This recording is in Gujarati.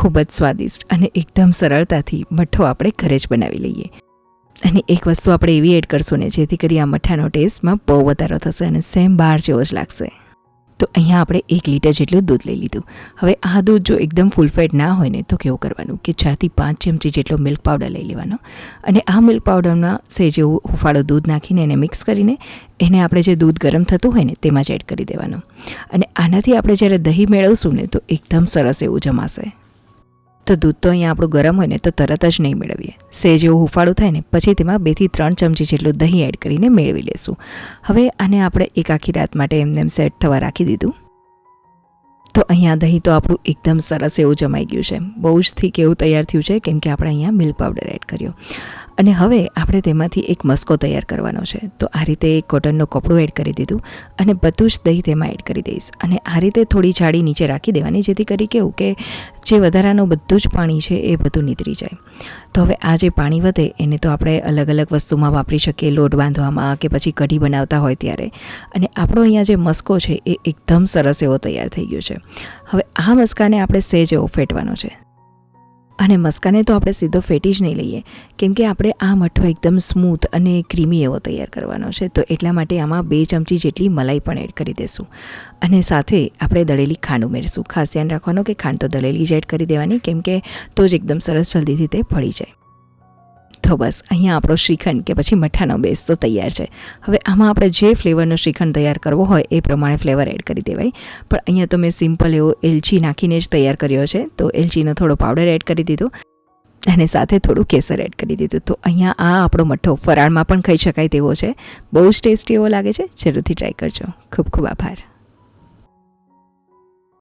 ખૂબ જ સ્વાદિષ્ટ અને એકદમ સરળતાથી મઠ્ઠો આપણે ઘરે જ બનાવી લઈએ. અને એક વસ્તુ આપણે એવી એડ કરશું ને જેથી કરી આ મઠ્ઠાનો ટેસ્ટમાં બહુ વધારો થશે અને સેમ બહાર જેવો જ લાગશે. તો અહીંયા આપણે 1 લીટર જેટલું દૂધ લઈ લીધું. હવે આ દૂધ જો એકદમ ફૂલ ફેટ ના હોય ને તો કેવું કરવાનું કે 4 થી 5 ચમચી જેટલો મિલ્ક પાવડર લઈ લેવાનો અને આ મિલ્ક પાવડરમાં સહેજ એવું હુંફાળો દૂધ નાખીને એને મિક્સ કરીને એને આપણે જે દૂધ ગરમ થતું હોય ને તેમાં જ એડ કરી દેવાનું. અને આનાથી આપણે જ્યારે દહીં મેળવશું ને તો એકદમ સરસ એવું જમાશે. તો દૂધ તો અહીંયા આપણું ગરમ હોય ને તો તરત જ નહીં મેળવીએ. સહેજ એવું હુંફાળું થાય ને પછી તેમાં 2 થી 3 ચમચી જેટલું દહીં એડ કરીને મેળવી લેશું. હવે આને આપણે એક આખી રાત માટે એમને સેટ થવા રાખી દીધું. તો અહીંયા દહીં તો આપણું એકદમ સરસ એવું જમાઈ ગયું છે. બહુ જ થીક એવું તૈયાર થયું છે કેમ કે આપણે અહીંયા મિલ્ક પાવડર એડ કર્યો. અને હવે આપણે તેમાંથી એક મસ્કો તૈયાર કરવાનો છે. તો આ રીતે એક કોટનનું કપડું એડ કરી દીધું અને બધું જ દહીં તેમાં એડ કરી દઈશ. અને આ રીતે થોડી જાળી નીચે રાખી દેવાની જેથી કરી કેવું કે જે વધારાનું બધું જ પાણી છે એ બધું નીતરી જાય. તો હવે આ જે પાણી વધે એને તો આપણે અલગ અલગ વસ્તુમાં વાપરી શકીએ, લોટ બાંધવામાં કે પછી કઢી બનાવતા હોય ત્યારે. અને આપણો અહીંયા જે મસ્કો છે એ એકદમ સરસ એવો તૈયાર થઈ ગયો છે. હવે આ મસ્કાને આપણે સહેજ એવો ફેટવાનો છે. અને મસ્કાને તો આપણે સીધો ફેટી જ નહીં લઈએ કેમ કે આપણે આ મઠ્ઠો એકદમ સ્મૂથ અને ક્રીમી એવો તૈયાર કરવાનો છે. તો એટલા માટે આમાં 2 ચમચી જેટલી મલાઈ પણ એડ કરી દઈશું અને સાથે આપણે દળેલી ખાંડ ઉમેરીશું. ખાસ ધ્યાન રાખવાનું કે ખાંડ તો દળેલી જ એડ કરી દેવાની કેમ કે તો જ એકદમ સરસ જલ્દીથી તે ભળી જાય. તો બસ અહીંયા આપણો શ્રીખંડ કે પછી મઠ્ઠાનો બેઝ તો તૈયાર છે. હવે આમાં આપણે જે ફ્લેવરનો શ્રીખંડ તૈયાર કરવો હોય એ પ્રમાણે ફ્લેવર એડ કરી દેવાય. પણ અહીંયા તો મેં સિમ્પલ એવો એલચી નાખીને જ તૈયાર કર્યો છે. તો એલચીનો થોડો પાવડર એડ કરી દીધો અને સાથે થોડું કેસર એડ કરી દીધું. તો અહીંયા આ આપણો મઠ્ઠો ફરાળમાં પણ ખાઈ શકાય તેવો છે. બહુ જ ટેસ્ટી એવો લાગે છે. જરૂરથી ટ્રાય કરજો. ખૂબ ખૂબ આભાર.